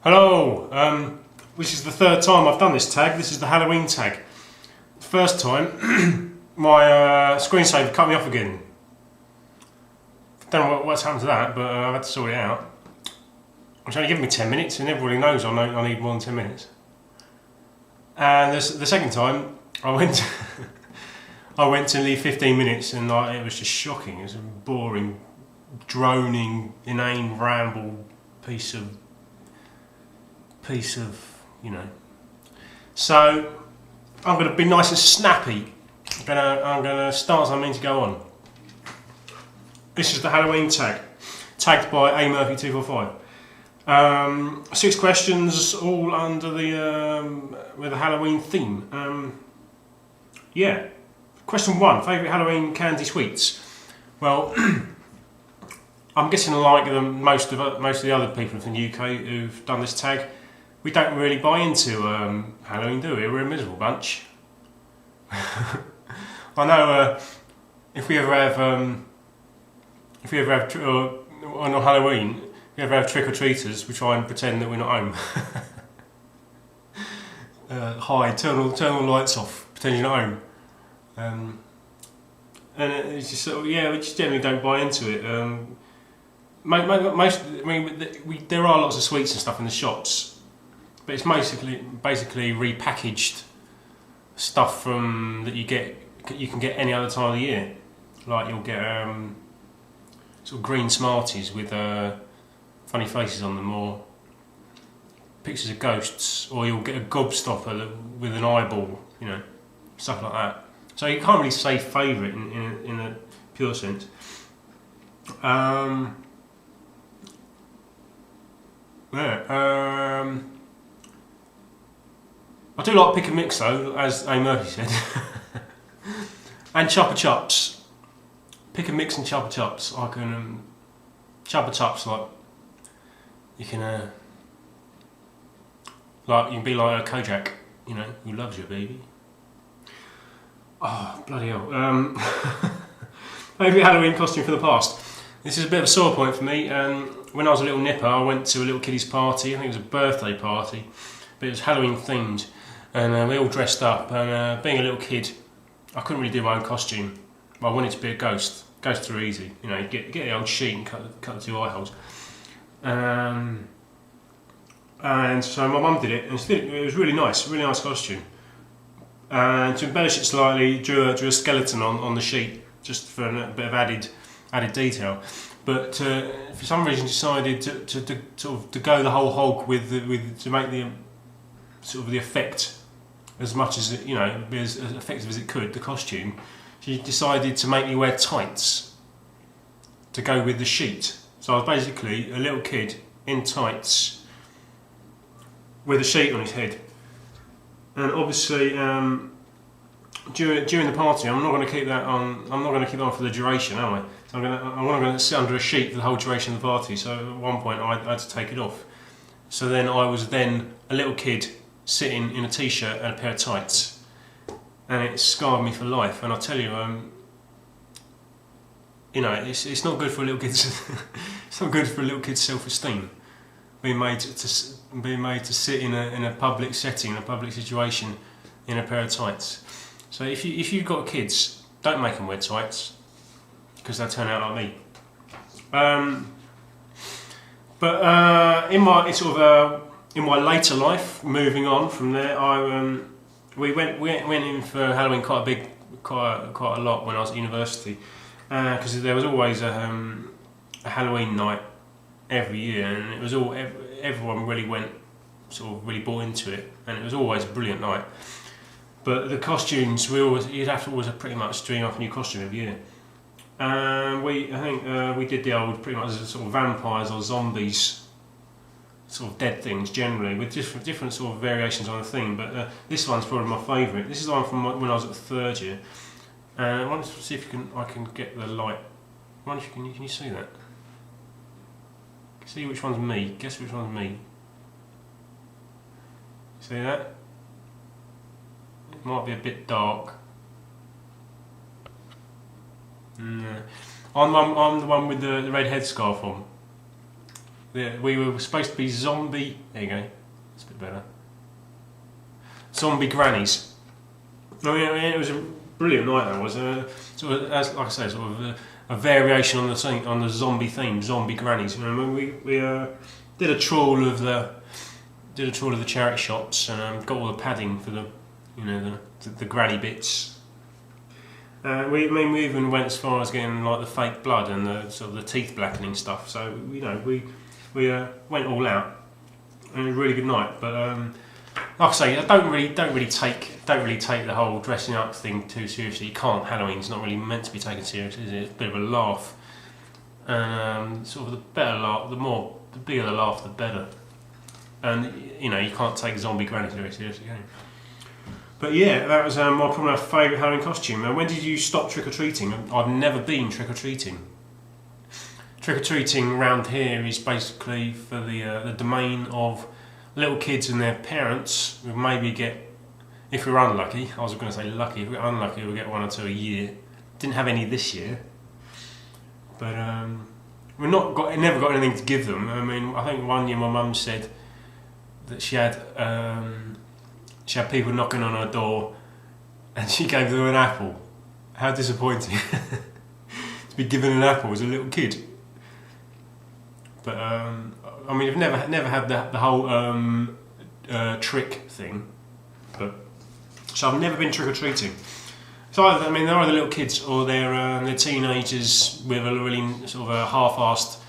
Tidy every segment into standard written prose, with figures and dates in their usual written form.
Hello, this is the third time I've done this tag. This is the Halloween tag. The first time, my screensaver cut me off again. Don't know what's happened to that, but I've had to sort it out. It's only given me 10 minutes, and everybody knows I need more than 10 minutes. And the second time, I went to leave 15 minutes, and it was just shocking. It was a boring, droning, inane ramble piece of, So I'm going to be nice and snappy. I'm going to start as I mean to go on. This is the Halloween tag, tagged by A Murphy 245. 6 questions, all under with a Halloween theme. Question 1: favourite Halloween candy sweets. Well, I'm guessing like most of the other people from the UK who've done this tag, we don't really buy into Halloween, do we? We're a miserable bunch. I know if we ever have on Halloween, if we ever have trick-or-treaters, we try and pretend that we're not home. Hide, turn all the lights off, pretend you're not home. And it's just sort of, we just generally don't buy into it. There are lots of sweets and stuff in the shops, but it's basically repackaged stuff that you can get any other time of the year. Like you'll get sort of green Smarties with funny faces on them, or pictures of ghosts, or you'll get a gobstopper with an eyeball, stuff like that. So you can't really say favourite in a pure sense. I do like pick and mix though, as A Murphy said. And Chupa Chups. Pick and mix and Chupa Chups. I can Chupa Chups, you can be like a Kojak, who loves you, baby. Oh, bloody hell. Favourite Halloween costume for the past. This is a bit of a sore point for me. When I was a little nipper, I went to a little kiddie's party. I think it was a birthday party, but it was Halloween themed, and we all dressed up. And being a little kid, I couldn't really do my own costume. I wanted to be a ghost. Ghosts are easy. You get the old sheet and cut the 2 eye holes. And so my mum did it, and it was really nice costume. And to embellish it slightly, drew a skeleton on the sheet, just for a bit of added detail. But for some reason decided to go the whole hog to make the the effect as much as be as effective as it could. The costume. She decided to make me wear tights to go with the sheet. So I was basically a little kid in tights with a sheet on his head. And obviously, during the party, I'm not going to keep that on. I'm not going to keep it on for the duration, am I? So I'm going to sit under a sheet for the whole duration of the party. So at one point, I had to take it off. So then I was a little kid sitting in a t-shirt and a pair of tights, and it scarred me for life. And I tell you, it's not good for a little kid's. It's not good for a little kid's self-esteem. Being made to sit in a public setting, in a public situation, in a pair of tights. So if you've got kids, don't make them wear tights, because they'll turn out like me. In my later life, moving on from there, we went in for Halloween quite a lot when I was at university, because there was always a Halloween night every year, and it was everyone really went really bought into it, and it was always a brilliant night. But the costumes, you'd have to always pretty much dream up a new costume every year. And we did the old pretty much vampires or zombies, dead things generally, with different variations on the theme. But this one's probably my favourite. This is the one from when I was at the 3rd year. I want to see if I can get the light. Can you see that? See which one's me. Guess which one's me. See that? It might be a bit dark. No. I'm the one with the red headscarf on. We were supposed to be zombie. There you go. It's a bit better. Zombie grannies. I mean, it was a brilliant night. That was sort of, as like I say, sort of a variation on the zombie theme, zombie grannies. You know, we did a trawl of the charity shops and got all the padding for the granny bits. We even went as far as getting like the fake blood and the sort of the teeth blackening stuff. So we went all out. And it was a really good night. But like I say, I don't really take the whole dressing up thing too seriously. You can't. Halloween's not really meant to be taken seriously, is it? It's a bit of a laugh. And sort of the bigger the laugh, the better. And you can't take zombie grannies very seriously, can you? But yeah, that was probably my favourite Halloween costume. And when did you stop trick-or-treating? I've never been trick-or-treating. Trick-or-treating around here is basically for the domain of little kids and their parents who maybe get, if we're unlucky, I was going to say lucky, if we're unlucky we'll get 1 or 2 a year. Didn't have any this year. But we've never got anything to give them. I mean, I think one year my mum said that she had people knocking on her door and she gave them an apple. How disappointing. To be given an apple as a little kid. But I mean, I've never had the whole trick thing. So I've never been trick-or-treating. So there are the little kids or they're teenagers with a really sort of a half-assed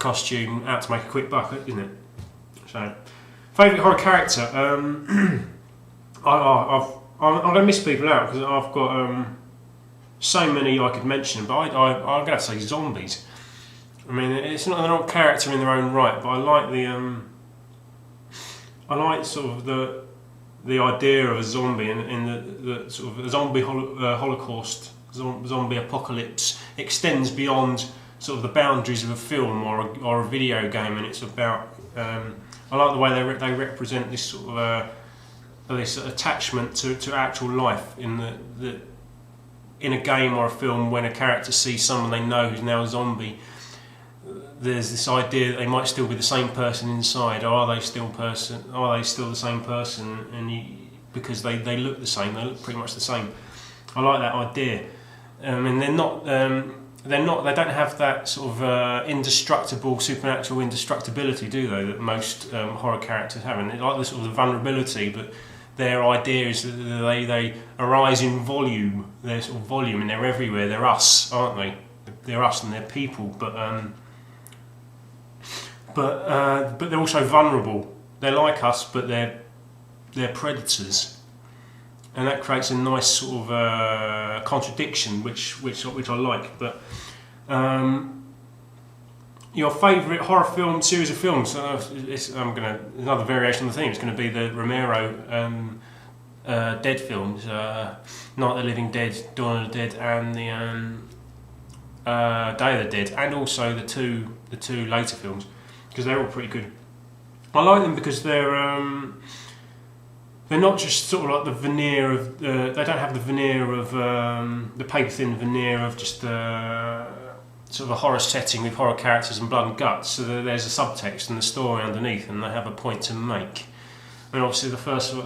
costume out to make a quick buck, isn't it? So, favourite horror character. I'm going to miss people out because I've got so many I could mention, but I'm going to say zombies. I mean, they're not a character in their own right, but I like sort of the idea of a zombie and the sort of a zombie holocaust, zombie apocalypse extends beyond sort of the boundaries of a film or a video game, and it's about. I like the way they represent this sort of this attachment to actual life in a game or a film. When a character sees someone they know who's now a zombie, there's this idea that they might still be the same person inside. Or are they still the same person? And because they look the same, they look pretty much the same. I like that idea. And they're not. They don't have that sort of indestructible, supernatural indestructibility, do they? That most horror characters have. And they like the sort of volubility, but their idea is that they arise in volume. They're sort of volume, and they're everywhere. They're us, aren't they? They're us and they're people, but they're also vulnerable. They're like us, but they're predators, and that creates a nice sort of contradiction, which I like. But your favourite horror film series of films? Another variation of the theme. It's going to be the Romero Dead films, Night of the Living Dead, Dawn of the Dead, and the Day of the Dead, and also the two later films, because they're all pretty good. I like them because they're not just sort of like the veneer of they don't have the veneer of the paper thin veneer of just sort of a horror setting with horror characters and blood and guts. So there's a subtext and the story underneath, and they have a point to make. And obviously the first the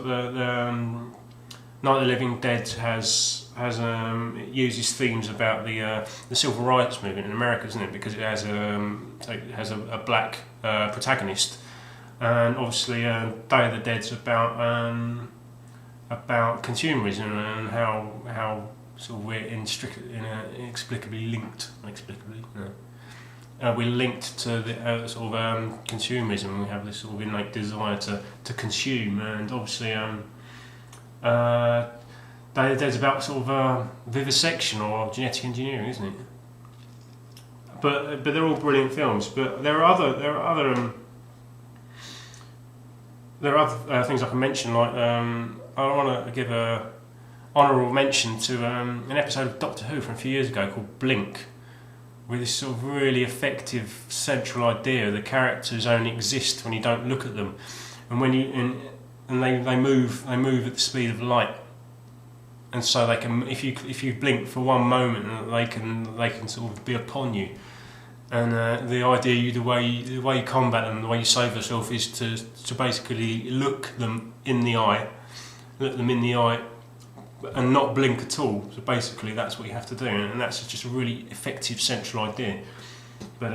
Night of the Living Dead it uses themes about the civil rights movement in America, isn't it? Because it has a black protagonist. And obviously, Day of the Dead's about consumerism and how sort of we're inexplicably linked. We're linked to the sort of consumerism. We have this sort of innate desire to consume, and obviously, Day of the Dead's about sort of vivisection or genetic engineering, isn't it? But they're all brilliant films. But there are other things I can mention, like I want to give a honourable mention to an episode of Doctor Who from a few years ago called Blink, with this sort of really effective central idea: the characters only exist when you don't look at them, and when they move at the speed of light, and so they can, if you blink for one moment, they can sort of be upon you. And the idea, the way you combat them, the way you save yourself, is to basically look them in the eye, and not blink at all. So basically, that's what you have to do, and that's just a really effective central idea. But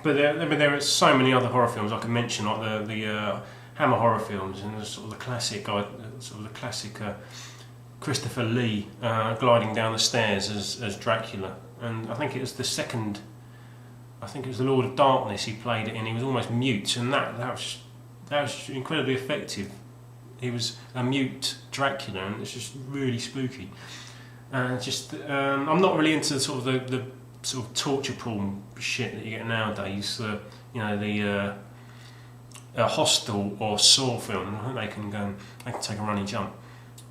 there are so many other horror films I can mention, like the Hammer horror films, and the sort of the classic Christopher Lee gliding down the stairs as Dracula. And I think it was the second. I think it was the Lord of Darkness. He played it in. He was almost mute, and that was incredibly effective. He was a mute Dracula, and it's just really spooky. And I'm not really into sort of the sort of torture porn shit that you get nowadays. The Hostel or Saw film. I think they can take a running jump.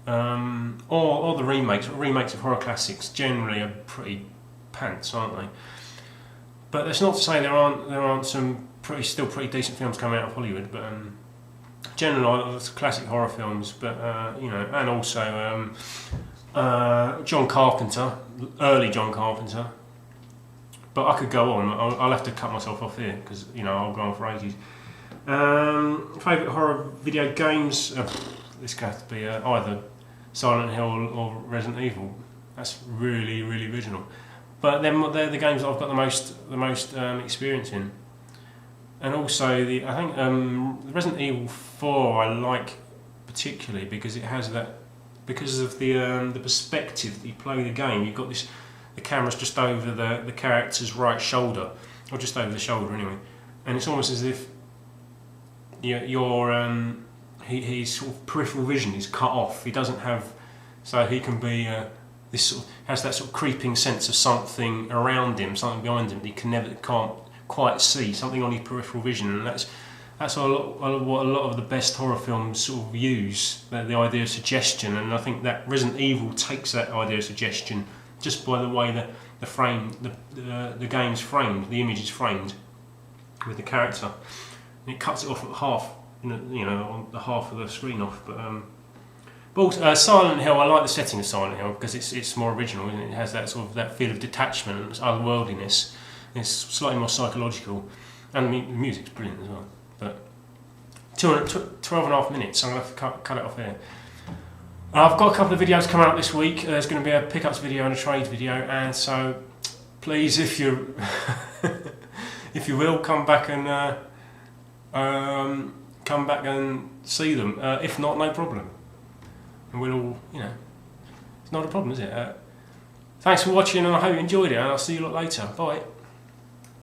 Or the remakes of horror classics generally are pretty pants, aren't they? But that's not to say there aren't some still pretty decent films coming out of Hollywood. But generally, it's classic horror films. But and also John Carpenter, early John Carpenter. But I could go on. I'll have to cut myself off here because I'll go on for ages. Favourite horror video games? This could have to be either Silent Hill or Resident Evil. That's really, really original. But they're the games that I've got the most experience in. And also I think Resident Evil 4 I like particularly because it has because of the perspective that you play the game. You've got the camera's just over the character's right shoulder, or just over the shoulder anyway, and it's almost as if his sort of peripheral vision is cut off. He doesn't have, so he can be has that sort of creeping sense of something around him, something behind him that he can't quite see, something on his peripheral vision, and that's what a lot of the best horror films sort of use, the idea of suggestion. And I think that Resident Evil takes that idea of suggestion just by the way the game's framed, the image is framed with the character, and it cuts it off at half, on the half of the screen off. But also, Silent Hill, I like the setting of Silent Hill because it's more original, and it has that sort of that feel of detachment and otherworldliness. It's slightly more psychological, and the music's brilliant as well. But 12 and a half minutes, so I'm going to have to cut it off here. I've got a couple of videos coming out this week. There's going to be a pickups video and a trade video, and so please, if you will, come back and see them. If not, no problem. And we'll all, it's not a problem, is it? Thanks for watching, and I hope you enjoyed it, and I'll see you lot later. Bye.